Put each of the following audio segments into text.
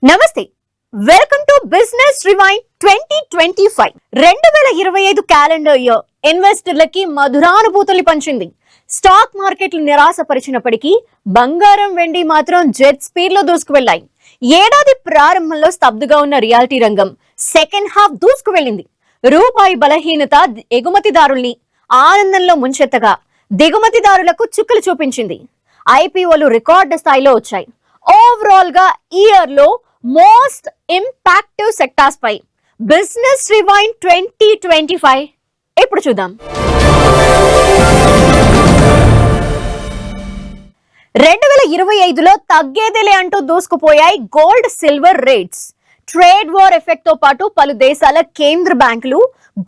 నమస్తే, welcome to business rewind 2025. 2025 calendar year ఇన్వెస్టర్లకి మధురానుభూతులు పంచింది. Stock మార్కెట్లు నిరాశపరిచినప్పటికీ బంగారం, వెండి మాత్రం జెట్ స్పీడ్ లో దూసుకువెళ్లాయి. ఏడాది ప్రారంభంలో స్తబ్దుగా ఉన్న రియాలిటీ రంగం సెకండ్ హాఫ్ దూసుకువెళ్లింది. రూపాయి బలహీనత ఎగుమతిదారుల్ని ఆనందంలో ముంచెత్తగా దిగుమతిదారులకు చుక్కలు చూపించింది. ఐపీఓలు రికార్డు స్థాయిలో వచ్చాయి. ఓవరాల్ గా ఇయర్ లో మోస్ట్ ఇంపాక్టివ్ సెక్టార్స్ పై బిజినెస్ రివైండ్ 2025 ఇప్పుడు చూద్దాం. 2025లో తగ్గేదేలే అంటూ దూసుకుపోయాయి gold, silver rates. Trade war effect తో పాటు పలు దేశాల కేంద్ర బ్యాంకులు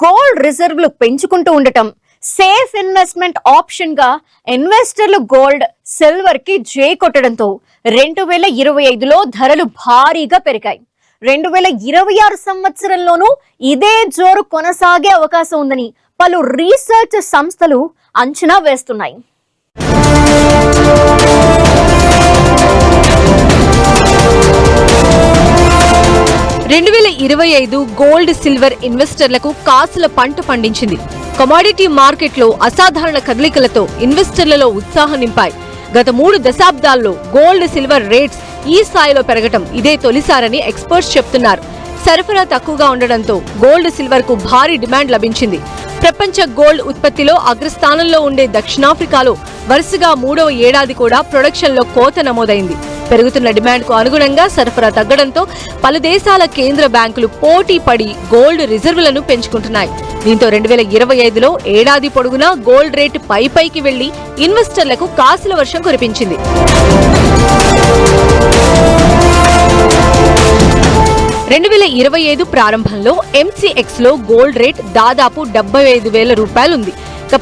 గోల్డ్ రిజర్వ్లు పెంచుకుంటూ ఉండటం సేఫ్ ఇన్వెస్ట్మెంట్ ఆప్షన్ గా ఇన్వెస్టర్లు గోల్డ్, సిల్వర్ కి జై కొట్టడంతో 2025లో ధరలు భారీగా పెరిగాయి. 2026 సంవత్సరంలోనూ ఇదే జోరు కొనసాగే అవకాశం ఉందని పలు రీసెర్చ్ సంస్థలు అంచనా వేస్తున్నాయి. గోల్డ్, సిల్వర్ ఇన్వెస్టర్లకు కాసుల పంట పండించింది. కమోడిటీ మార్కెట్లో అసాధారణ కదలికలతో ఇన్వెస్టర్లలో ఉత్సాహం నింపాయి. గత 3 దశాబ్దాల్లో గోల్డ్, సిల్వర్ రేట్స్ ఈ స్థాయిలో పెరగటం ఇదే తొలిసారని ఎక్స్పర్ట్స్ చెప్తున్నారు. సరఫరా తక్కువగా ఉండడంతో గోల్డ్, సిల్వర్ కు భారీ డిమాండ్ లభించింది. ప్రపంచ గోల్డ్ ఉత్పత్తిలో అగ్రస్థానంలో ఉండే దక్షిణాఫ్రికాలో వరుసగా 3వ ఏడాది కూడా ప్రొడక్షన్ లో కోత నమోదైంది. పెరుగుతున్న డిమాండ్ కు అనుగుణంగా సరఫరా తగ్గడంతో పలు దేశాల కేంద్ర బ్యాంకులు పోటీ పడి గోల్డ్ రిజర్వులను పెంచుకుంటున్నాయి. దీంతో 2025లో ఏడాది పొడుగునా గోల్డ్ రేటు పైకి వెళ్లి ఇన్వెస్టర్లకు కాసుల వర్షం కురిపించింది. 2025 ప్రారంభంలో ఎంసీఎక్స్ లో గోల్డ్ రేట్ దాదాపు 75,000 రూపాయలుంది.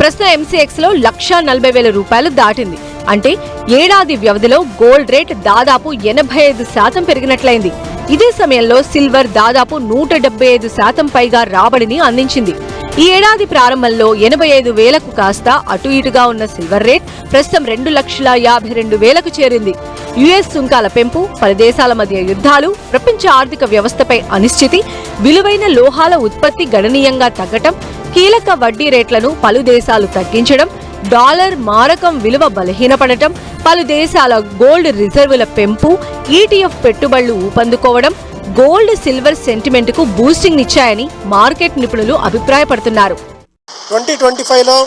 ప్రస్తుతం ఎంసీఎక్స్ లో 140,000 రూపాయలు దాటింది. అంటే ఏడాది వ్యవధిలో గోల్డ్ రేట్ దాదాపు 85% పెరిగినట్లయింది. ఇదే సమయంలో సిల్వర్ దాదాపు 175% పైగా రాబడిని అందించింది. ఈ ఏడాది ప్రారంభంలో 85,000కు కాస్త అటు ఇటుగా ఉన్న సిల్వర్ రేట్ ప్రస్తుతం 2,52,000కు చేరింది. యుఎస్ సుంకాల పెంపు, పలు దేశాల మధ్య యుద్ధాలు, ప్రపంచ ఆర్థిక వ్యవస్థపై అనిశ్చితి, విలువైన లోహాల ఉత్పత్తి గణనీయంగా తగ్గటం, కీలక వడ్డీ రేట్లను పలు దేశాలు తగ్గించడం, డాలర్ మారకం విలువ బలహీనపడటం, పలు దేశాల గోల్డ్ రిజర్వుల పెంపు, ఈటీఎఫ్ పెట్టుబడులు ఊపందుకోవడం గోల్డ్, సిల్వర్ సెంటిమెంట్ కు బూస్టింగ్ ఇచ్చాయని మార్కెట్ నిపుణులు అభిప్రాయపడుతున్నారు. 2025లో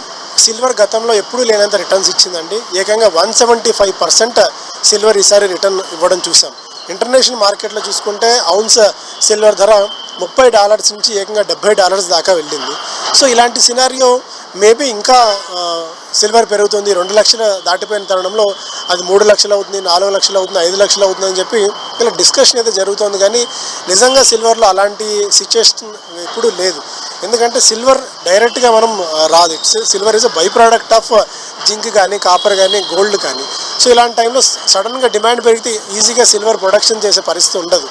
సిల్వర్ గతంలో ఎప్పుడూ లేనంత రిటర్న్స్ ఇచ్చిందండి. ఏకంగా 175% సిల్వర్ ఈసారి రిటర్న్ ఇవ్వడం చూసాం. ఇంటర్నేషనల్ మార్కెట్లో చూసుకుంటే ఔన్స్ సిల్వర్ ధర $30 నుంచి ఏకంగా $70 దాకా వెళ్ళింది. సో ఇలాంటి సినారియో మేబీ ఇంకా సిల్వర్ పెరుగుతుంది. 2 లక్షలు దాటిపోయిన తరుణంలో అది 3 లక్షలు అవుతుంది, 4 లక్షలు అవుతుంది, 5 లక్షలు అవుతుంది అని చెప్పి ఇలా డిస్కషన్ అయితే జరుగుతుంది. కానీ నిజంగా సిల్వర్లో అలాంటి సిచ్యుయేషన్ ఎప్పుడూ లేదు. ఎందుకంటే సిల్వర్ డైరెక్ట్గా మనం రాదు. Silver is a by product of zinc కానీ, కాపర్ కానీ, గోల్డ్ కానీ. సో ఇలాంటి టైంలో సడన్గా డిమాండ్ పెరిగితే ఈజీగా సిల్వర్ ప్రొడక్షన్ చేసే పరిస్థితి ఉండదు.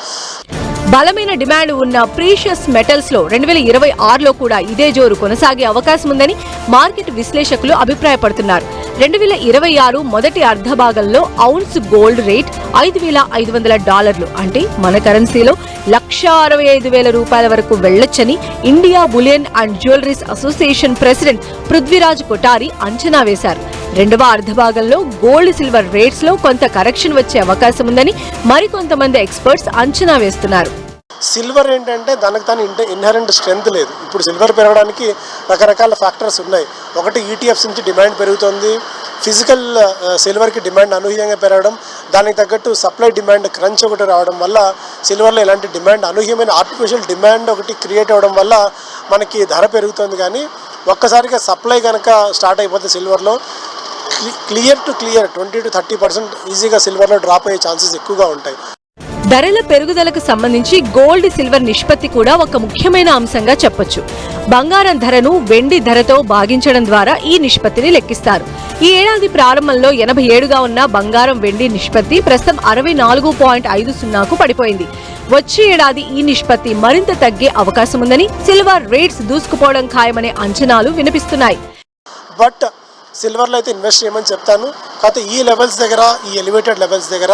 బలమైన డిమాండ్ ఉన్న ప్రీషియస్ మెటల్స్ లో 2026లో కూడా ఇదే జోరు కొనసాగే అవకాశం ఉందని మార్కెట్ విశ్లేషకులు అభిప్రాయపడుతున్నారు. 2026 మొదటి అర్ధభాగంలో ఔన్స్ గోల్డ్ రేట్ $5,500, అంటే మన కరెన్సీలో 1,65,000 రూపాయల వరకు వెళ్లొచ్చని India bullion and jewelleries association president Prithviraj Kothari అంచనా వేశారు. రెండవ అర్ధభాగంలో గోల్డ్, సిల్వర్ రేట్స్ లో కొంత కరెక్షన్ వచ్చే అవకాశం ఉందని మరికొంతమంది ఎక్స్పర్ట్స్ అంచనా వేస్తున్నారు. సిల్వర్ ఏంటంటే దానికి తాను ఇన్హరెంట్ స్ట్రెంత్ లేదు. ఇప్పుడు సిల్వర్ పెరగడానికి రకరకాల ఫ్యాక్టర్స్ ఉన్నాయి. ఒకటి ఈటీఎఫ్స్ నుంచి డిమాండ్ పెరుగుతుంది. ఫిజికల్ సిల్వర్కి డిమాండ్ అనూహ్యంగా పెరగడం, దానికి తగ్గట్టు సప్లై డిమాండ్ క్రంచ్ ఒకటి రావడం వల్ల సిల్వర్లో ఇలాంటి డిమాండ్ అనూహ్యమైన ఆర్టిఫిషియల్ డిమాండ్ ఒకటి క్రియేట్ అవ్వడం వల్ల మనకి ధర పెరుగుతుంది. కానీ ఒక్కసారిగా సప్లై కనుక స్టార్ట్ అయిపోతే సిల్వర్లో క్లియర్ 20 to 30% ఈజీగా సిల్వర్లో డ్రాప్ అయ్యే ఛాన్సెస్ ఎక్కువగా ఉంటాయి. ధరల పెరుగుదలకు సంబంధించి గోల్డ్, సిల్వర్ నిష్పత్తి కూడా ఒక ముఖ్యమైన అంశంగా చెప్పొచ్చు. బంగారం ధరను వెండి ధరతో భాగించడం ద్వారా ఈ నిష్పత్తిని లెక్కిస్తారు. ఈ ఏడాది ప్రారంభంలో 87గా ఉన్న బంగారం, వెండి నిష్పత్తి ప్రస్తుతం 64.50కు పడిపోయింది. వచ్చే ఏడాది ఈ నిష్పత్తి మరింత తగ్గే అవకాశం ఉందని, సిల్వర్ రేట్స్ దూసుకుపోవడం ఖాయమనే అంచనాలు వినిపిస్తున్నాయి. బట్ సిల్వర్లో అయితే ఇన్వెస్ట్ చేయమని చెప్తాను. కాకపోతే ఈ లెవెల్స్ దగ్గర, ఈ ఎలివేటెడ్ లెవెల్స్ దగ్గర,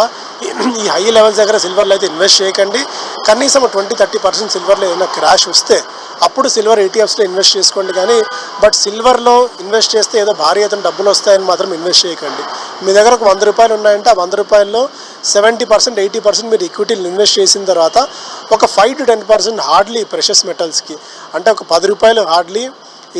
ఈ హై లెవెల్స్ దగ్గర సిల్వర్లో అయితే ఇన్వెస్ట్ చేయకండి. కనీసం 20-30% సిల్వర్లో ఏదైనా క్రాష్ వస్తే అప్పుడు సిల్వర్ ETFస్లో ఇన్వెస్ట్ చేసుకోండి. కానీ బట్ సిల్వర్లో ఇన్వెస్ట్ చేస్తే ఏదో భారీ ఎత్తున డబ్బులు వస్తాయని మాత్రం ఇన్వెస్ట్ చేయకండి. మీ దగ్గర ఒక 100 రూపాయలు ఉన్నాయంటే ఆ 100 రూపాయల్లో 70%, 80% మీరు ఈక్విటీలు ఇన్వెస్ట్ చేసిన తర్వాత ఒక 5-10% హార్డ్లీ ప్రెషస్ మెటల్స్కి, అంటే ఒక 10 రూపాయలు హార్డ్లీ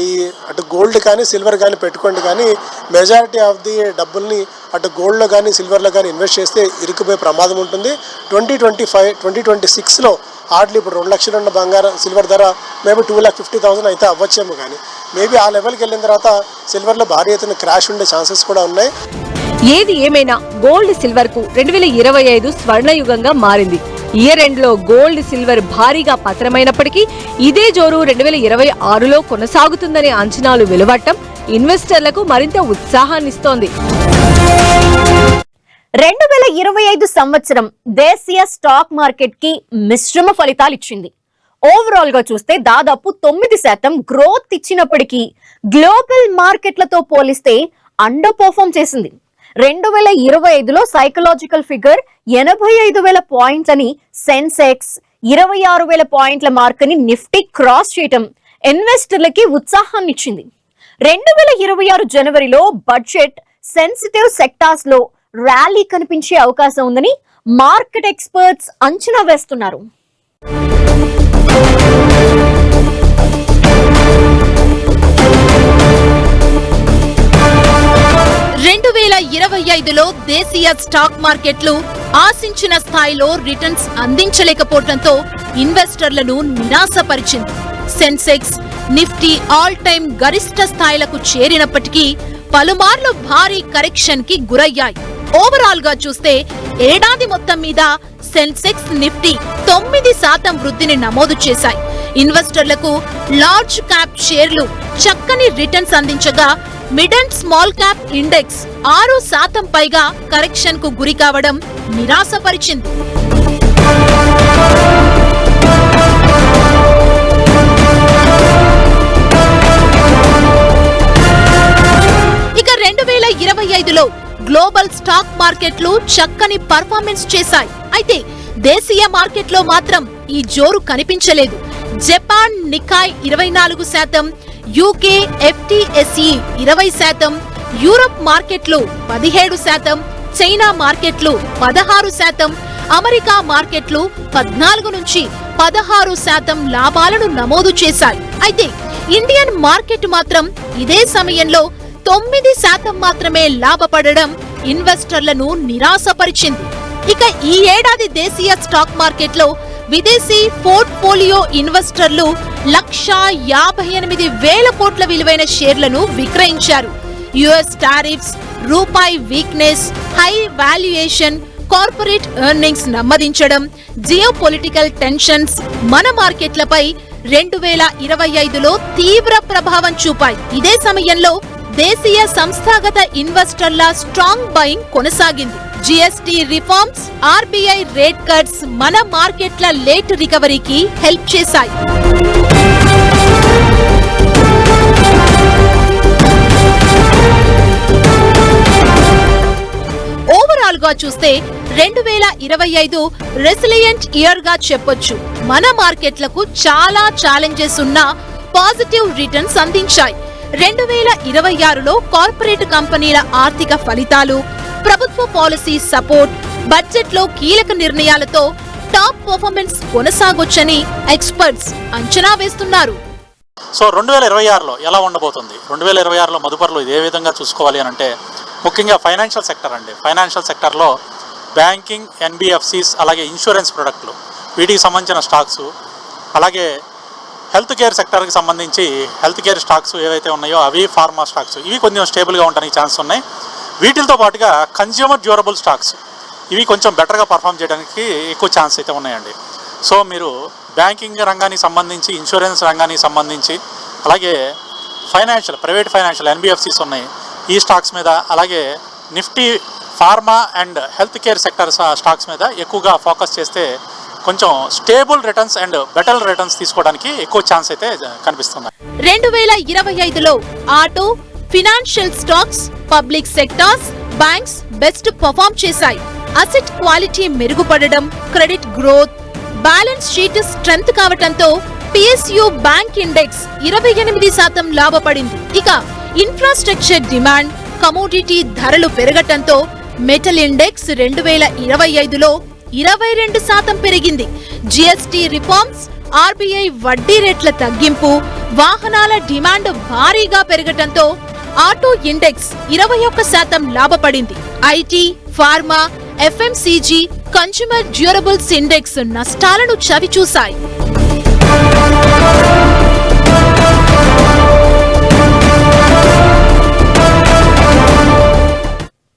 ఈ అటు గోల్డ్ కానీ సిల్వర్ కానీ పెట్టుకోండి. కానీ మెజారిటీ ఆఫ్ ది డబ్బుల్ని అటు గోల్డ్లో కానీ సిల్వర్లో కానీ ఇన్వెస్ట్ చేస్తే ఇరుక్కుపోయే ప్రమాదం ఉంటుంది. 2026లో హార్డ్లీ ఇప్పుడు 2 లక్షలు ఉన్న బంగారం సిల్వర్ ధర మేబీ 2,50,000 అయితే అవ్వచ్చేమో. కానీ మేబీ ఆ లెవెల్కి వెళ్ళిన తర్వాత సిల్వర్లో భారీ ఎత్తున క్రాష్ ఉండే ఛాన్సెస్ కూడా ఉన్నాయి. ఏది ఏమైనా గోల్డ్ సిల్వర్ కు 2025 స్వర్ణయుగంగా మారింది. ఇయర్ ఎండ్ లో గోల్డ్ సిల్వర్ భారీగా పతనమైనప్పటికీ ఇదే జోరు 2026లో కొనసాగుతుందనే అంచనాలు వెలువడటం ఇన్వెస్టర్లకు మరింత ఉత్సాహాన్నిస్తోంది. 2025 సంవత్సరం దేశీయ స్టాక్ మార్కెట్ కి మిశ్రమ ఫలితాలు ఇచ్చింది. ఓవరాల్ గా చూస్తే దాదాపు 9% గ్రోత్ ఇచ్చినప్పటికీ గ్లోబల్ మార్కెట్లతో పోలిస్తే అండర్ పర్ఫార్మ్ చేసింది. 2025లో సైకలాజికల్ ఫిగర్ 85,000 పాయింట్స్ అని సెన్సెక్స్, 26,000 పాయింట్ల మార్క్ అని నిఫ్టీ క్రాస్ చేయటం ఇన్వెస్టర్లకి ఉత్సాహాన్నిచ్చింది. 2026 జనవరిలో బడ్జెట్ సెన్సిటివ్ సెక్టార్స్ లో ర్యాలీ కనిపించే అవకాశం ఉందని మార్కెట్ ఎక్స్పర్ట్స్ అంచనా వేస్తున్నారు. 2025లో దేశీయ స్టాక్ మార్కెట్లు ఆశించిన స్థాయిలో రిటర్న్స్ అందించలేకపోవడంతో ఇన్వెస్టర్లను నిరాశపరిచింది. సెన్సెక్స్, నిఫ్టీ ఆల్ టైమ్ గరిష్ట స్థాయిలకు చేరినప్పటికీ పలుమార్లు భారీ కరెక్షన్ కి గురయ్యాయి. ఓవరాల్ గా చూస్తే ఏడాది మొత్తం మీద సెన్సెక్స్, నిఫ్టీ 9% వృద్ధిని నమోదు చేశాయి. ఇన్వెస్టర్లకు లార్జ్ క్యాప్ షేర్లు చక్కని రిటర్న్స్ అందించగా mid and small cap index 6% పైగా కరెక్షన్ కు గురి కావడం నిరాశపరిచింది. ఇక 2025లో గ్లోబల్ స్టాక్ మార్కెట్లు చక్కని పర్ఫార్మెన్స్ చేశాయి. అయితే దేశీయ మార్కెట్లో మాత్రం ఈ జోరు కనిపించలేదు. Japan Nikkei 24%, UK FTSE 20%, Europe మార్కెట్లు 17%, చైనా మార్కెట్లు 16%, అమెరికా మార్కెట్లు 14 నుంచి 16% లాభాలను నమోదు చేశాయి. అయితే ఇండియన్ మార్కెట్ మాత్రం ఇదే సమయంలో 9% మాత్రమే లాభపడడం ఇన్వెస్టర్లను నిరాశపరిచింది. ఇక ఈ ఏడాది దేశీయ స్టాక్ మార్కెట్లో విదేశీ పోర్ట్ఫోలియో ఇన్వెస్టర్లు 158,000 కోట్ల విలువైన షేర్లను విక్రయించారు. యుఎస్ టారిఫ్స్, రూపాయి weakness, high valuation, corporate earnings నెమ్మదించడం, జియో పొలిటికల్ టెన్షన్స్ మన మార్కెట్లపై 2025లో తీవ్ర ప్రభావం చూపాయి. ఇదే సమయంలో దేశీయ సంస్థాగత ఇన్వెస్టర్ల స్ట్రాంగ్ బయింగ్ కొనసాగింది. GST reforms, RBI rate cuts మన మార్కెట్ల లేట్ రికవరీకి హెల్ప్ చేశాయి. ఓవరాల్ గా చూస్తే 2025 రెసిలియంట్ ఇయర్ గా చెప్పొచ్చు. మన మార్కెట్లకు చాలా ఛాలెంజెస్ ఉన్నా పాజిటివ్ రిటర్న్స్ అందించాయి. 2026లో కార్పొరేట్ కంపెనీల ఆర్థిక ఫలితాలు, ప్రభుత్వ పాలసీ సపోర్ట్, బడ్జెట్లో కీలక నిర్ణయాలతో టాప్ పర్ఫార్మెన్స్ కొనసాగొచ్చని ఎక్స్పర్ట్స్ అంచనా వేస్తున్నారు. సో 2026లో ఎలా ఉండబోతుంది? 2026లో మదుపర్లు ఏ విధంగా చూసుకోవాలి అని అంటే ముఖ్యంగా ఫైనాన్షియల్ సెక్టర్ అండి. ఫైనాన్షియల్ సెక్టర్లో బ్యాంకింగ్, NBFCs, అలాగే ఇన్సూరెన్స్ ప్రొడక్ట్లు, వీటికి సంబంధించిన స్టాక్స్, అలాగే హెల్త్ కేర్ సెక్టర్కి సంబంధించి హెల్త్ కేర్ స్టాక్స్ ఏవైతే ఉన్నాయో అవి, ఫార్మా స్టాక్స్, ఇవి కొంచెం స్టేబుల్గా ఉండడానికి ఛాన్స్ ఉన్నాయి. వీటితో పాటుగా కన్జ్యూమర్ డ్యూరబుల్ స్టాక్స్ ఇవి కొంచెం బెటర్గా పర్ఫామ్ చేయడానికి ఎక్కువ ఛాన్స్ అయితే ఉన్నాయండి. సో మీరు బ్యాంకింగ్ రంగానికి సంబంధించి, ఇన్సూరెన్స్ రంగానికి సంబంధించి, అలాగే ప్రైవేట్ ఫైనాన్షియల్ NBFCs ఉన్నాయి, ఈ స్టాక్స్ మీద, అలాగే Nifty pharma and health care sector stocks మీద ఎక్కువగా ఫోకస్ చేస్తే కొంచెం stable returns and better returns తీసుకోవడానికి ఎక్కువ ఛాన్స్ అయితే కనిపిస్తుంది. 2025లో auto, financial stocks, public sectors, banks best perform చేశాయి. అసెట్ క్వాలిటీ మెరుగుపడడం, credit growth, balance sheet strength కావటంతో PSU బ్యాంక్ ఇండెక్స్ 28% లాభపడింది. ఇక ఇన్ఫ్రాస్ట్రక్చర్ డిమాండ్, కమోడిటీ ధరలు పెరగటంతో మెటల్ ఇండెక్స్ 2025లో 22% పెరిగింది. GST రిఫార్మ్స్, RBI వడ్డీ రేట్ల తగ్గింపు, వాహనాల డిమాండ్ భారీగా పెరగటంతో ఆటో ఇండెక్స్ 21% లాభపడింది. IT, pharma, FMCG, consumer durables index నష్టాలను చవిచూశాయి.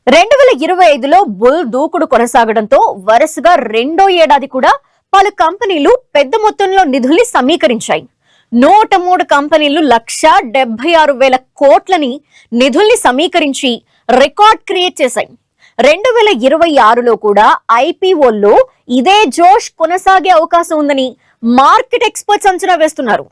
2025లో బుల్ దూకుడు కొనసాగడంతో వరుసగా రెండో ఏడాది కూడా పలు కంపెనీలు పెద్ద మొత్తంలో నిధుల్ని సమీకరించాయి. 103 కంపెనీలు 176,000 కోట్లని నిధుల్ని సమీకరించి రికార్డ్ క్రియేట్ చేశాయి. 2026లో కూడా IPOల్లో ఇదే జోష్ కొనసాగే అవకాశం ఉందని మార్కెట్ ఎక్స్పర్ట్స్ అంచనా వేస్తున్నారు.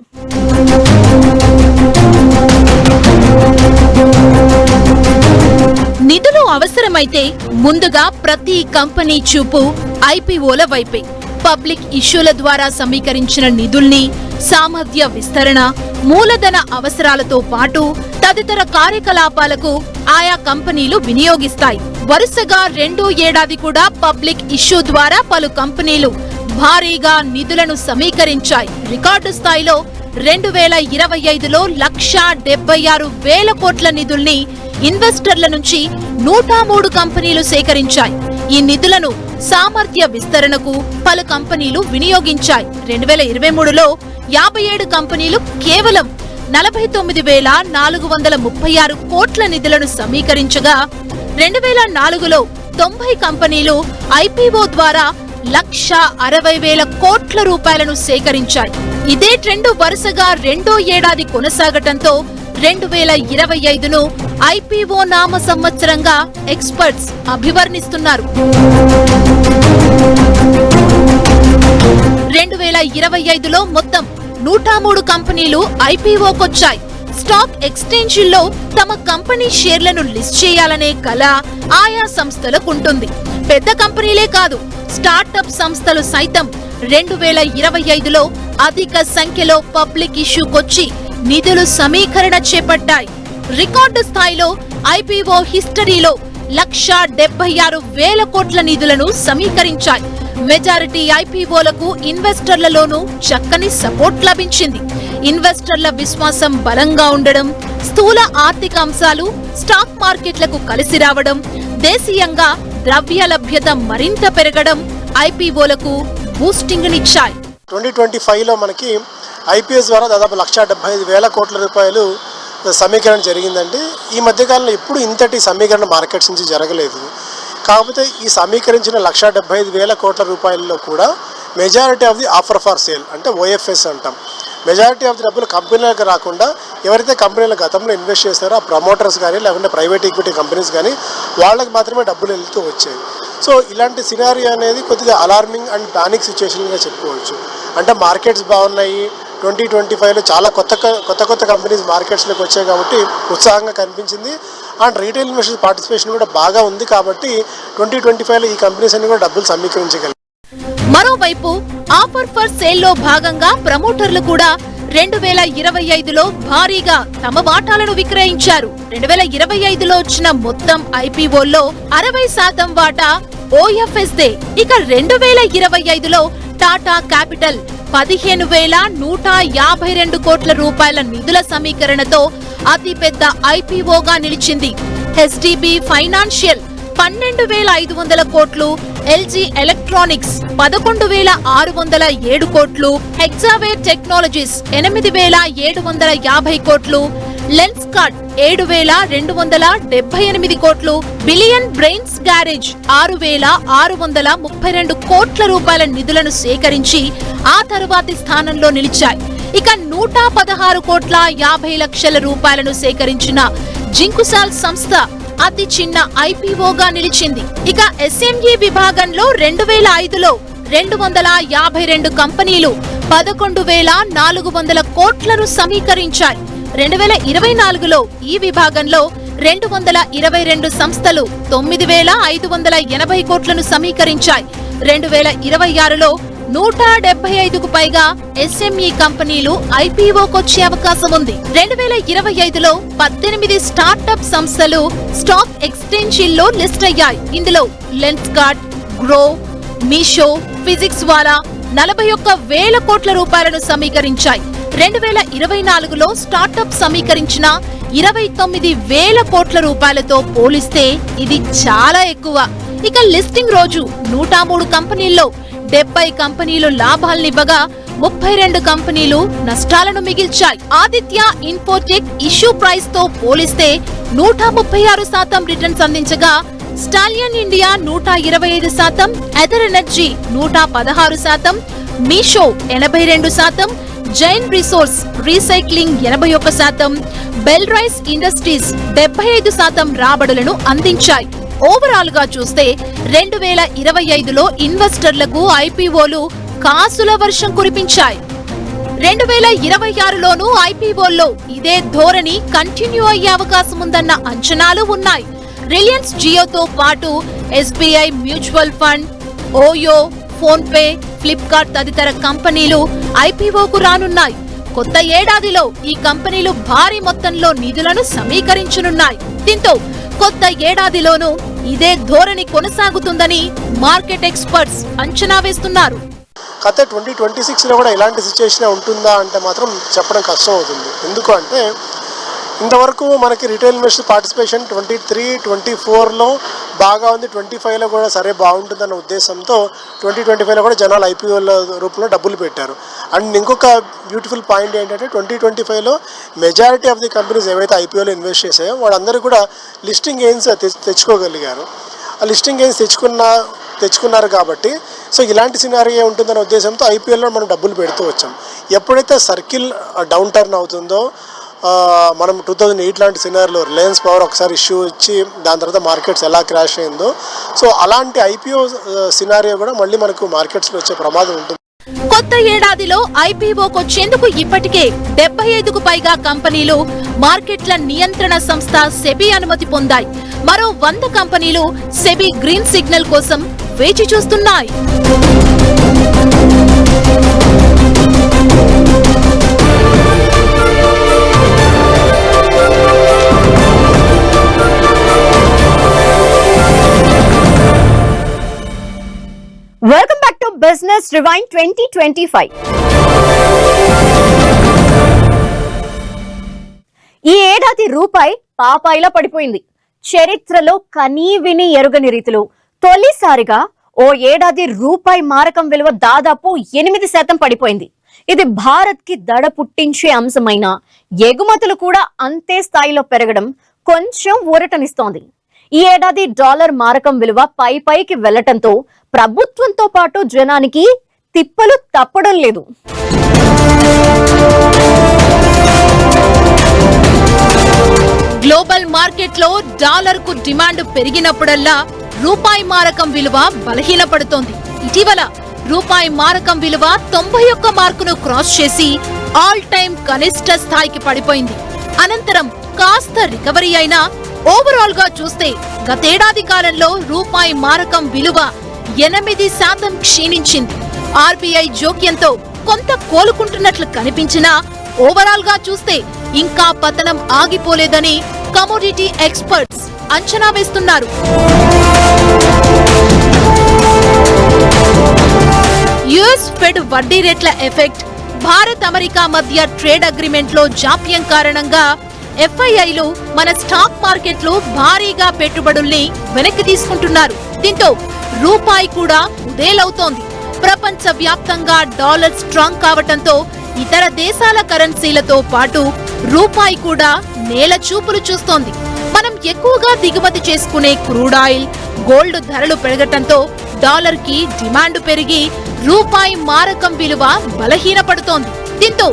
నిధులు అవసరమైతే ముందుగా ప్రతి కంపెనీ చూపు IPOల వైపే. పబ్లిక్ ఇష్యూల ద్వారా సమీకరించిన నిధుల్ని సామర్థ్య విస్తరణ, మూలధన అవసరాలతో పాటు తదితర కార్యకలాపాలకు ఆయా కంపెనీలు వినియోగిస్తాయి. వరుసగా రెండో ఏడాది కూడా పబ్లిక్ ఇష్యూ ద్వారా పలు కంపెనీలు భారీగా నిధులను సమీకరించాయి. రికార్డు స్థాయిలో 2025లో 176,000 కోట్ల నిధుల్ని ఇన్వెస్టర్ల నుంచి 103 కంపెనీలు సేకరించాయి. ఈ నిధులను సామర్థ్య విస్తరణకు పలు కంపెనీలు వినియోగించాయి. 2023లో 57 కంపెనీలు కేవలం 49,436 కోట్ల నిధులను సమీకరించగా 2004లో 90 కంపెనీలు IPO ద్వారా 1,60,000 కోట్ల రూపాయలను సేకరించాయి. ఇదే ట్రెండ్ వరుసగా రెండో ఏడాది కొనసాగటంతో 2025ను IPO నామ సంవత్సరంగా ఎక్స్పర్ట్స్ అభివర్ణిస్తున్నారు. 2025లో మొత్తం 103 కంపెనీలు IPOకొచ్చాయి. స్టాక్ ఎక్స్చేంజీల్లో తమ కంపెనీ షేర్లను లిస్ట్ చేయాలనే కల ఆయా సంస్థలకుంటుంది. పెద్ద కంపెనీలే కాదు, స్టార్టప్ సంస్థలు సైతం 2025లో అధిక సంఖ్యలో పబ్లిక్ ఇష్యూకొచ్చి నిధులు సమీకరణ చేపట్టాయి. రికార్డు స్థాయిలో IPO హిస్టరీలో 176,000 కోట్ల నిధులను సమీకరించాయి. మెజారిటీ IPOలకు ఇన్వెస్టర్లలోనూ చక్కని సపోర్ట్ లభించింది. ఇన్వెస్టర్ల విశ్వాసం బలంగా ఉండడం, స్థూల ఆర్థిక అంశాలు స్టాక్ మార్కెట్లకు కలిసి రావడం, దేశీయంగా ద్రవ్య లభ్యత మరింత పెరగడం IPOలకు బూస్టింగ్ నిచ్చాయి. 2025లో మనకి IPOs ద్వారా దాదాపు 175,000 కోట్ల రూపాయలు సమీకరణ జరిగిందండి. ఈ మధ్యకాలంలో ఎప్పుడు ఇంతటి సమీకరణ మార్కెట్స్ నుంచి జరగలేదు. కాకపోతే ఈ సమీకరించిన 175,000 కోట్ల రూపాయల్లో కూడా majority of the offer for sale అంటే OFS అంటాం. మెజారిటీ ఆఫ్ ది డబ్బులు కంపెనీలకు రాకుండా ఎవరైతే కంపెనీల గతంలో ఇన్వెస్ట్ చేస్తారో ఆ ప్రమోటర్స్ కానీ లేకుంటే ప్రైవేట్ ఈక్విటీ కంపెనీస్ కానీ వాళ్ళకి మాత్రమే డబ్బులు వెళ్తూ వచ్చాయి. సో ఇలాంటి సినారియో అనేది కొద్దిగా అలార్మింగ్ అండ్ పానిక్ సిచ్యువేషన్గా చెప్పుకోవచ్చు. అంటే మార్కెట్స్ బాగున్నాయి, 2025లో చాలా కొత్త కంపెనీస్ మార్కెట్స్లోకి వచ్చాయి కాబట్టి ఉత్సాహంగా కనిపించింది. అండ్ రీటైల్ ఇన్వెస్టర్స్ పార్టిసిపేషన్ కూడా బాగా ఉంది కాబట్టి 2025లో ఈ కంపెనీస్ అన్ని కూడా డబ్బులు సమీకరించగలిగాయి. మరోవైపు ఆఫర్ ఫర్ సేల్లో భాగంగా ప్రమోటర్లు కూడా 2025లో భారీగా తమ వాటాలను విక్రయించారు. 2025లో వచ్చిన మొత్తం IPOల్లో 60% వాటా OFSదే. ఇక 2025లో టాటా క్యాపిటల్ 15,152 కోట్ల రూపాయల నిధుల సమీకరణతో అతిపెద్ద IPOగా నిలిచింది. HDB ఫైనాన్షియల్ 12,500 కోట్లు, LG ఎలక్ట్రానిక్స్ 11,607 కోట్లు, హెక్సావేర్ టెక్నాలజీస్ 8,750 కోట్లు, లెన్స్కార్ట్ 7,278 కోట్లు, బిలియన్ బ్రెయిన్స్ గ్యారేజ్ 6,632 కోట్ల రూపాయల నిధులను సేకరించి ఆ తరువాతి స్థానంలో నిలిచాయి. ఇక 116 కోట్ల 50 లక్షల రూపాయలను సేకరించిన జింకుసాల్ సంస్థ అతి చిన్న IPOగా నిలిచింది. ఇక SME విభాగంలో 2005లో 252 కంపెనీలు 11,400 కోట్లను సమీకరించాయి. 2024లో ఈ విభాగంలో 222 సంస్థలు 9,580 కోట్లను సమీకరించాయి. 2026లో 175కు పైగా ఎస్ఎంఈ కంపెనీలు ఐపీఓకొచ్చే అవకాశం ఉంది. 2025లో 18 స్టార్టప్ సంస్థలు స్టాక్ ఎక్స్చేంజీల్లో లిస్ట్ అయ్యాయి. ఇందులో లెన్స్కార్ట్, గ్రో, మీషో, ఫిజిక్స్ వాలా 41,000 కోట్ల రూపాయలను సమీకరించాయి. 2024లో స్టార్టప్ సమీకరించిన 29,000 కోట్ల రూపాయలతో పోలిస్తే ఇది చాలా ఎక్కువ. ఇక లిస్టింగ్ రోజు 103 కంపెనీల్లో 70 కంపెనీలు లాభాలనివ్వగా 32 కంపెనీలు నష్టాలను మిగిల్చాయి. ఆదిత్య ఇన్ఫోటెక్ ఇష్యూ ప్రైస్ తో పోలిస్తే 136% రిటర్న్స్ అందించగా Stallion India 125%, Ather Energy 116%, Meesho 82%, Jain Resource Recycling 81%, Belrise Industries 75% రాబడులను అందించాయి. ఓవరాల్ గా చూస్తే 2025లో ఇన్వెస్టర్లకు ఐపీఓలు కాసుల వర్షం కురిపించాయి. 2026లోనూ ఐపీఓల్లో ఇదే ధోరణి కంటిన్యూ అయ్యే అవకాశం ఉందన్న అంచనాలు ఉన్నాయి. రిలయన్స్ జియోతో పాటు SBI mutual fund, OYO, phone pay, Flipkart తదితర కంపెనీలు ఐపీఓకు రానున్నాయి. కొత్త ఏడాదిలో ఈ కంపెనీలు భారీ మొత్తంలో నిధులను సమీకరించనున్నాయి. దీంతో కొత్త ఏడాదిలోనూ ఇదే ధోరణి కొనసాగుతుందని మార్కెట్ ఎక్స్పర్ట్స్ అంచనా వేస్తున్నారు. గత 2026లో కూడా ఇలాంటి సిచ్యువేషన్ ఉంటుందా అంటే మాత్రం చెప్పడం కష్టం అవుతుంది. ఎందుకు అంటే ఇంతవరకు మనకి రిటైల్ ఇన్వెస్టర్ పార్టిసిపేషన్ 23, 24లో బాగా ఉంది. 25లో కూడా సరే బాగుంటుందన్న ఉద్దేశంతో 2025లో కూడా జనాలు ఐపీఓల రూపంలో డబ్బులు పెట్టారు. అండ్ ఇంకొక బ్యూటిఫుల్ పాయింట్ ఏంటంటే 2025లో మెజారిటీ ఆఫ్ ది కంపెనీస్ ఏవైతే ఐపీఓలో ఇన్వెస్ట్ చేసాయో వాళ్ళందరూ కూడా లిస్టింగ్ గెయిన్స్ తెచ్చుకోగలిగారు. ఆ లిస్టింగ్ గెయిన్స్ తెచ్చుకున్నారు కాబట్టి సో ఇలాంటి సినారియో ఉంటుందనే ఉద్దేశంతో ఐపీఎల్లో మనం డబ్బులు పెడుతూ వచ్చాం. ఎప్పుడైతే సర్కిల్ డౌన్ టర్న్ అవుతుందో మనం 2008 లాంటి సినారియోలో రిలయన్స్ పవర్ ఒకసారి ఇష్యూ ఇచ్చి దాని తర్వాత మార్కెట్స్ ఎలా క్రాష్ అయిందో సో అలాంటి ఐపీఓ సినారియో కూడా మళ్ళీ మనకు మార్కెట్స్లో వచ్చే ప్రమాదం ఉంటుంది. కొత్త ఏడాదిలో ఐపీఓకొచ్చేందుకు ఇప్పటికే 75కు పైగా కంపెనీలు మార్కెట్ల నియంత్రణ సంస్థ సెబీ అనుమతి పొందాయి. మరో 100 కంపెనీలు సెబీ గ్రీన్ సిగ్నల్ కోసం వేచి చూస్తున్నాయి. Welcome back to business rewind 2025. ఈ ఏడాది రూపాయి పాపాయిలా పడిపోయింది. చరిత్రలో కనీ విని ఎరుగని రీతిలో తొలిసారిగా ఓ ఏడాది రూపాయి మారకం విలువ దాదాపు 8% పడిపోయింది. ఇది భారత్ కి దడ పుట్టించే అంశమైన ఎగుమతులు కూడా అంతే స్థాయిలో పెరగడం కొంచెం ఊరటనిస్తోంది. ఈ ఏడాది డాలర్ మారకం విలువ పైకి వెళ్లటంతో ప్రభుత్వంతో పాటు జనానికి తిప్పలు తప్పడం లేదు. గ్లోబల్ మార్కెట్ లో డాలర్ కు డిమాండ్ పెరిగినప్పుడల్లా రూపాయి మారకం విలువ బలహీనపడుతోంది. ఇటీవల రూపాయి మారకం విలువ 91 మార్కును క్రాస్ చేసి ఆల్ టైమ్ కనిష్ట స్థాయికి పడిపోయింది. అనంతరం కాస్త రికవరీ అయినా ఓవరాల్ గా చూస్తే గతేడాది కాలంలో రూపాయి మారకం విలువ 8% క్షీణించింది. ఆర్బీఐ జోక్యంతో కొంత కోలుకుంటున్నట్లు కనిపించినా ఓవరాల్ గా చూస్తే ఇంకా పతనం ఆగిపోలేదని కమోడిటీ ఎక్స్పర్ట్స్ అంచనా వేస్తున్నారు. యుఎస్ ఫెడ్ వడ్డీ రేట్ల ఎఫెక్ట్, భారత్ అమెరికా మధ్య ట్రేడ్ అగ్రిమెంట్ లో జాప్యం కారణంగా ఎఫ్ఐఐలు మన స్టాక్ మార్కెట్లు భారీగా పెట్టుబడుల్ని వెనక్కి తీసుకుంటున్నారు. దీంతో రూపాయి కూడా కుదేలవుతోంది. ప్రపంచ వ్యాప్తంగా డాలర్ స్ట్రాంగ్ కావటంతో ఇతర దేశాల కరెన్సీలతో పాటు రూపాయి కూడా నేల చూపులు చూస్తోంది. మనం ఎక్కువగా దిగుమతి చేసుకునే క్రూడ్ ఆయిల్, గోల్డ్ ధరలు పెరగటంతో డాలర్ కి డిమాండ్ పెరిగి రూపాయి మారకం విలువ బలహీనపడుతోంది. దీంతో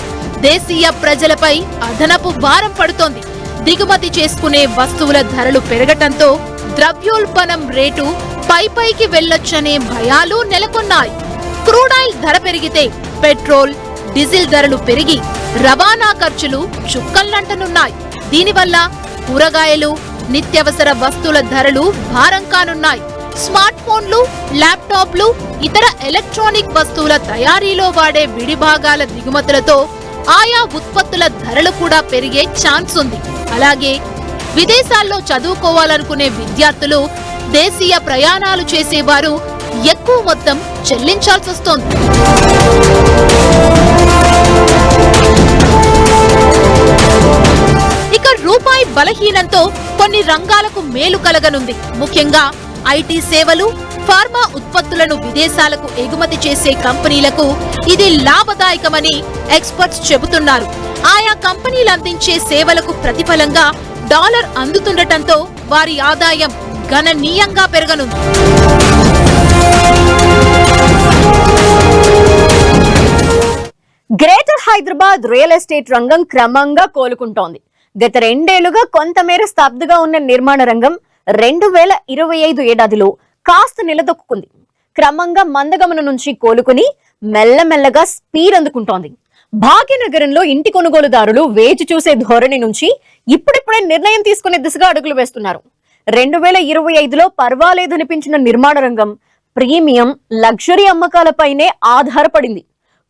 దేశీయ ప్రజలపై అదనపు భారం పడుతోంది. దిగుమతి చేసుకునే వస్తువుల ధరలు పెరగటంతో ద్రవ్యోల్బణం రేటు పైకి వెళ్లొచ్చనే భయాలు నెలకొన్నాయి. క్రూడ్ ఆయిల్ ధర పెరిగితే పెట్రోల్, డీజిల్ ధరలు పెరిగి రవాణా ఖర్చులు చుక్కల్లంటనున్నాయి. దీనివల్ల కూరగాయలు, నిత్యావసర వస్తువుల ధరలు భారం కానున్నాయి. స్మార్ట్ ఫోన్లు, ల్యాప్టాప్లు, ఇతర ఎలక్ట్రానిక్ వస్తువుల తయారీలో వాడే విడిభాగాల దిగుమతులతో ఆయా ఉత్పత్తుల ధరలు కూడా పెరిగే ఛాన్స్ ఉంది. అలాగే విదేశాల్లో చదువుకోవాలనుకునే విద్యార్థులు, దేశీయ ప్రయాణాలు చేసేవారు ఎక్కువ మొత్తం చెల్లించాల్సొస్తోంది. ఇక రూపాయి బలహీనంతో కొన్ని రంగాలకు మేలు కలగనుంది. ముఖ్యంగా ఐటీ సేవలు, ఫార్మా ఉత్పత్తులను విదేశాలకు ఎగుమతి చేసే కంపెనీలకు ఇది లాభదాయకమని ఎక్స్పర్ట్స్ చెబుతున్నారు. ఆయా కంపెనీలు అందించే సేవలకు ప్రతిఫలంగా డాలర్ అందుతుండటంతో వారి ఆదాయం గణనీయంగా పెరగనుంది. గ్రేటర్ హైదరాబాద్ రియల్ ఎస్టేట్ రంగం క్రమంగా కోలుకుంటోంది. గత 2 ఏళ్లుగా కొంతమేర స్తబ్దుగా ఉన్న నిర్మాణ రంగం 2025 ఏడాదిలో కాస్త నిలదొక్కుంది. క్రమంగా మందగమనం నుంచి కోలుకుని మెల్లమెల్లగా స్పీడ్ అందుకుంటోంది. భాగ్యనగరంలో ఇంటి కొనుగోలుదారులు వేచి చూసే ధోరణి నుంచి ఇప్పుడిప్పుడే నిర్ణయం తీసుకునే దిశగా అడుగులు వేస్తున్నారు. 2025లో పర్వాలేదనిపించిన నిర్మాణ రంగం ప్రీమియం, లగ్జరీ అమ్మకాలపైనే ఆధారపడింది.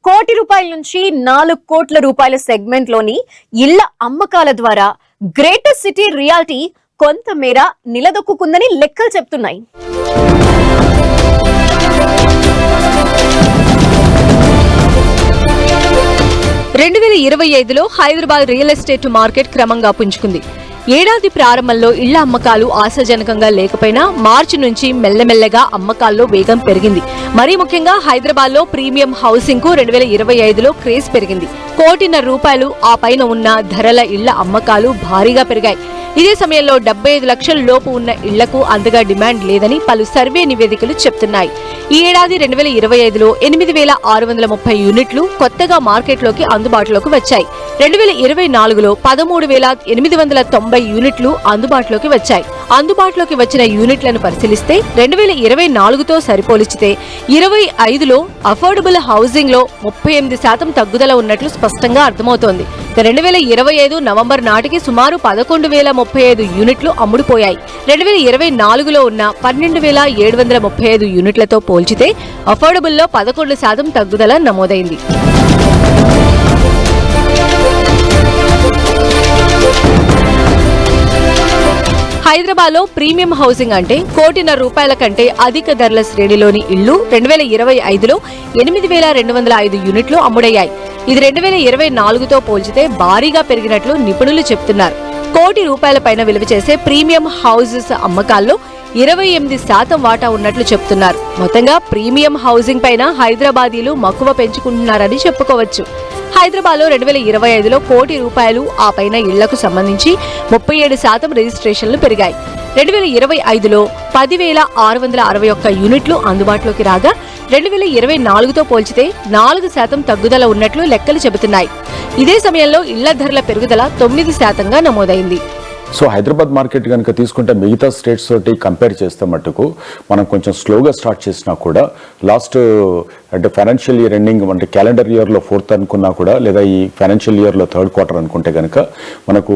₹1 నుంచి 4 కోట్ల రూపాయల సెగ్మెంట్ లోని ఇళ్ల అమ్మకాల ద్వారా గ్రేటర్ సిటీ రియాలిటీ కొంతమేర నిలదొక్కుందని లెక్కలు చెప్తున్నాయి. రెండు 2025లో హైదరాబాద్ రియల్ ఎస్టేట్ మార్కెట్ క్రమంగా పుంజుకుంది. ఏడాది ప్రారంభంలో ఇళ్ల అమ్మకాలు ఆశాజనకంగా లేకపోయినా మార్చి నుంచి మెల్లమెల్లగా అమ్మకాల్లో వేగం పెరిగింది. మరీ ముఖ్యంగా హైదరాబాద్ లో ప్రీమియం హౌసింగ్ కు 2025లో క్రేజ్ పెరిగింది. ₹1.5 ఆ పైన ఉన్న ధరల ఇళ్ల అమ్మకాలు భారీగా పెరిగాయి. ఇదే సమయంలో 75 లక్షల లోపు ఉన్న ఇళ్లకు అంతగా డిమాండ్ లేదని పలు సర్వే నివేదికలు చెప్తున్నాయి. ఈ ఏడాది 2025లో 8,630 యూనిట్లు కొత్తగా మార్కెట్లోకి అందుబాటులోకి వచ్చాయి. 2024లో 13,890 యూనిట్లు అందుబాటులోకి వచ్చాయి. అందుబాటులోకి వచ్చిన యూనిట్లను పరిశీలిస్తే 2024తో సరిపోల్చితే 25లో అఫోర్డబుల్ హౌసింగ్ లో 38% తగ్గుదల ఉన్నట్లు స్పష్టంగా అర్థమవుతోంది. 2025 నవంబర్ నాటికి సుమారు 11,035 యూనిట్లు అమ్ముడుపోయాయి. 2024లో ఉన్న 12,735 యూనిట్లతో పోల్చితే అఫోర్డబుల్లో 11% తగ్గుదల నమోదైంది. హైదరాబాద్ లో ప్రీమియం హౌసింగ్ అంటే ₹1.5 కంటే అధిక ధరల శ్రేణిలోని ఇళ్లు 2025లో 8,205 యూనిట్లు అమ్ముడయ్యాయి. ఇది 2024తో పోల్చితే భారీగా పెరిగినట్లు నిపుణులు చెప్తున్నారు. ₹1 పైన విలువ చేసే ప్రీమియం హౌసెస్ అమ్మకాల్లో 28% వాటా ఉన్నట్లు చెప్తున్నారు. మొత్తంగా ప్రీమియం హౌసింగ్ పైన హైదరాబాదీలు మక్కువ పెంచుకుంటున్నారని చెప్పుకోవచ్చు. హైదరాబాద్ లో 2025లో ₹1 ఆ పైన ఇళ్లకు సంబంధించి 37% రిజిస్ట్రేషన్లు పెరిగాయి. 2025లో 10,661 యూనిట్లు అందుబాటులోకి రాగా 2024తో పోల్చితే 4% తగ్గుదల ఉన్నట్లు లెక్కలు చెబుతున్నాయి. ఇదే సమయంలో ఇళ్ల ధరల పెరుగుదల 9%గా నమోదైంది. సో హైదరాబాద్ మార్కెట్ కనుక తీసుకుంటే మిగతా స్టేట్స్ తోటి కంపేర్ చేస్తే మట్టుకు మనం కొంచెం స్లోగా స్టార్ట్ చేసినా కూడా లాస్ట్ అంటే ఫైనాన్షియల్ ఇయర్ ఎండింగ్ అంటే క్యాలెండర్ ఇయర్లో 4th అనుకున్నా కూడా లేదా ఈ ఫైనాన్షియల్ ఇయర్లో 3rd క్వార్టర్ అనుకుంటే కనుక మనకు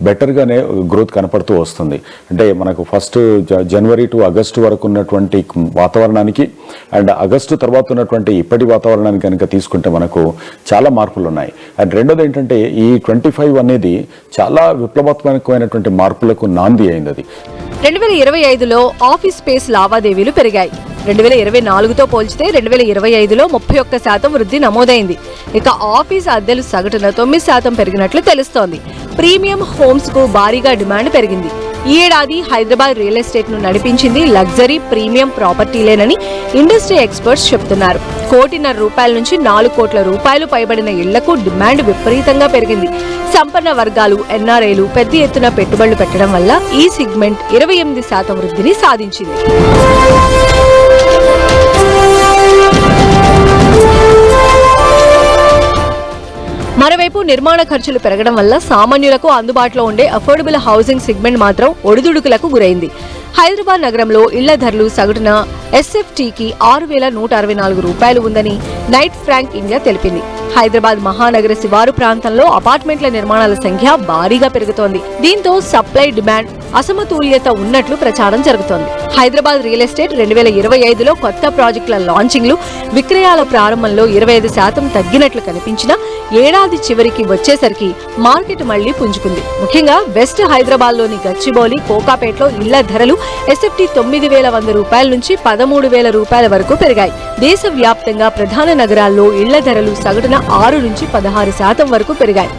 బెటర్గానే గ్రోత్ కనపడుతూ వస్తుంది. అంటే మనకు ఫస్ట్ జనవరి టు ఆగస్టు వరకు ఉన్నటువంటి వాతావరణానికి అండ్ ఆగస్టు తర్వాత ఉన్నటువంటి ఇప్పటి వాతావరణానికి కనుక తీసుకుంటే మనకు చాలా మార్పులు ఉన్నాయి. అండ్ రెండోది ఏంటంటే ఈ 25 అనేది చాలా విప్లవాత్మకమైనటువంటి మార్పులకు నాంది అయింది. 2025లో ఆఫీస్ స్పేస్ లావాదేవీలు పెరిగాయి. 2024తో పోల్చితే 2025లో 31% వృద్ధి నమోదైంది. ఇక ఆఫీస్ అద్దెలు సగటున 9% పెరిగినట్లు తెలుస్తోంది. ప్రీమియం హోమ్స్ కు భారీగా డిమాండ్ పెరిగింది. ఈ ఏడాది హైదరాబాద్ రియల్ ఎస్టేట్ ను నడిపించింది లగ్జరీ ప్రీమియం ప్రాపర్టీలేనని ఇండస్ట్రీ ఎక్స్పర్ట్స్ చెప్తున్నారు. ₹1.5 నుంచి 4 కోట్ల రూపాయలు పైబడిన ఇళ్లకు డిమాండ్ విపరీతంగా పెరిగింది. సంపన్న వర్గాలు, ఎన్ఆర్ఐలు పెద్ద ఎత్తున పెట్టుబడులు పెట్టడం వల్ల ఈ సెగ్మెంట్ 28% వృద్ధిని సాధించింది. మరోవైపు నిర్మాణ ఖర్చులు పెరగడం వల్ల సామాన్యులకు అందుబాటులో ఉండే అఫోర్డబుల్ హౌసింగ్ సెగ్మెంట్ మాత్రం ఒడిదుడుకులకు గురైంది. హైదరాబాద్ నగరంలో ఇళ్ల ధరలు సగటున ఎస్ఎఫ్టీకి 6,164 రూపాయలు ఉందని నైట్ ఫ్రాంక్ ఇండియా తెలిపింది. హైదరాబాద్ మహానగర శివారు ప్రాంతంలో అపార్ట్మెంట్ల నిర్మాణాల సంఖ్య భారీగా పెరుగుతోంది. దీంతో సప్లై డిమాండ్ అసమతుల్యత ఉన్నట్లు ప్రచారం జరుగుతోంది. హైదరాబాద్ రియల్ ఎస్టేట్ 2025లో కొత్త ప్రాజెక్టుల లాంచింగ్లు, విక్రయాల ప్రారంభంలో 25% తగ్గినట్లు కనిపించినా ఏడాది చివరికి వచ్చేసరికి మార్కెట్ మళ్లీ పుంజుకుంది. ముఖ్యంగా వెస్ట్ హైదరాబాద్ లోని గచ్చిబౌలి, కోకాపేటలో ఇళ్ల ధరలు ఎస్ఎఫ్టీ 9,100 రూపాయల నుంచి 13,000 రూపాయల వరకు పెరిగాయి. దేశవ్యాప్తంగా ప్రధాన నగరాల్లో ఇళ్ల ధరలు సగటున 6 నుంచి 16% వరకు పెరిగాయి.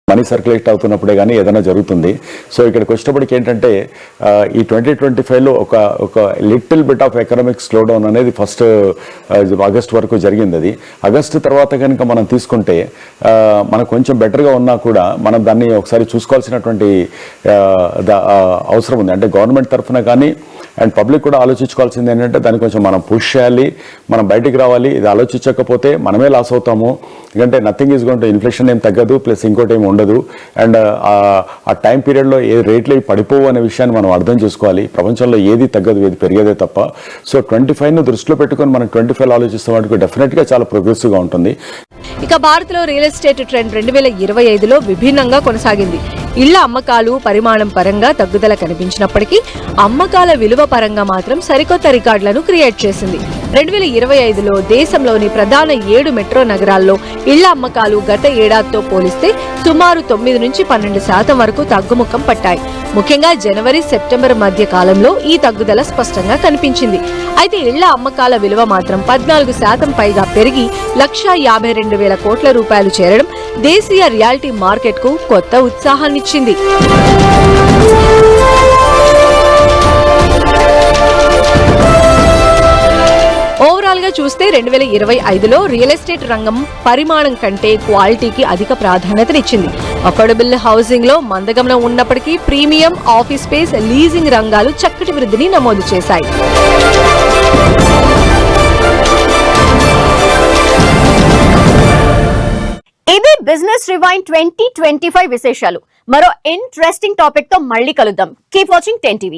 మనీ సర్క్యులేట్ అవుతున్నప్పుడే కానీ ఏదైనా జరుగుతుంది. సో ఇక్కడికి వచ్చేటప్పటికి ఏంటంటే ఈ 2025లో ఒక little bit of economic slow down అనేది ఫస్ట్ ఆగస్ట్ వరకు జరిగింది. అది ఆగస్టు తర్వాత కనుక మనం తీసుకుంటే మనకు కొంచెం బెటర్గా ఉన్నా కూడా మనం దాన్ని ఒకసారి చూసుకోవాల్సినటువంటి అవసరం ఉంది. అంటే గవర్నమెంట్ తరఫున కానీ అండ్ పబ్లిక్ కూడా ఆలోచించుకోవాల్సింది ఏంటంటే దాన్ని కొంచెం మనం పుష్ చేయాలి, మనం బయటికి రావాలి. ఇది ఆలోచించకపోతే మనమే లాస్ అవుతాము. ఎందుకంటే nothing is going to, inflation ఏం తగ్గదు, ప్లస్ ఇంకోటి ఏమి ఉండదు. అండ్ ఆ టైం పీరియడ్లో ఏ రేట్లు పడిపోవు అనే విషయాన్ని మనం అర్థం చేసుకోవాలి. ప్రపంచంలో ఏది తగ్గదు, ఏది పెరిగేదే తప్ప. సో 25ను దృష్టిలో పెట్టుకొని మనం 25 ఆలోచిస్తే వాటికి డెఫినెట్గా చాలా ప్రోగ్రెసివ్గా ఉంటుంది. ఇక భారత్లో రియల్ ఎస్టేట్ ట్రెండ్ 2025లో విభిన్నంగా కొనసాగింది. ఇళ్ల అమ్మకాలు పరిమాణం పరంగా తగ్గుదల కనిపించినప్పటికీ అమ్మకాల విలువ పరంగా మాత్రం సరికొత్త రికార్డులను క్రియేట్ చేసింది. 2025లో దేశంలోని ప్రధాన 7 మెట్రో నగరాల్లో ఇళ్ల అమ్మకాలు గత ఏడాదితో పోలిస్తే సుమారు 9 నుంచి 12% వరకు తగ్గుముఖం పట్టాయి. ముఖ్యంగా జనవరి, సెప్టెంబర్ మధ్య కాలంలో ఈ తగ్గుదల స్పష్టంగా కనిపించింది. అయితే ఇళ్ల అమ్మకాల విలువ మాత్రం 14% పైగా పెరిగి 1,52,000 కోట్ల రూపాయలు చేరడం దేశీయ రియాలిటీ మార్కెట్ కు కొత్త ఉత్సాహాన్నిచ్చింది. ఓవరాల్ గా చూస్తే 2025లో రియల్ ఎస్టేట్ రంగం పరిమాణం కంటే క్వాలిటీకి అధిక ప్రాధాన్యతనిచ్చింది. అఫోర్డబుల్ హౌసింగ్ లో మందగమనం ఉన్నప్పటికీ ప్రీమియం, ఆఫీస్ స్పేస్, లీజింగ్ రంగాలు చక్కటి వృద్ధిని నమోదు చేశాయి. ఇది బిజినెస్ రివైండ్ 2025 విశేషాలు. మరో ఇంట్రెస్టింగ్ టాపిక్ తో మళ్ళీ కలుద్దాం. Keep watching 10 TV.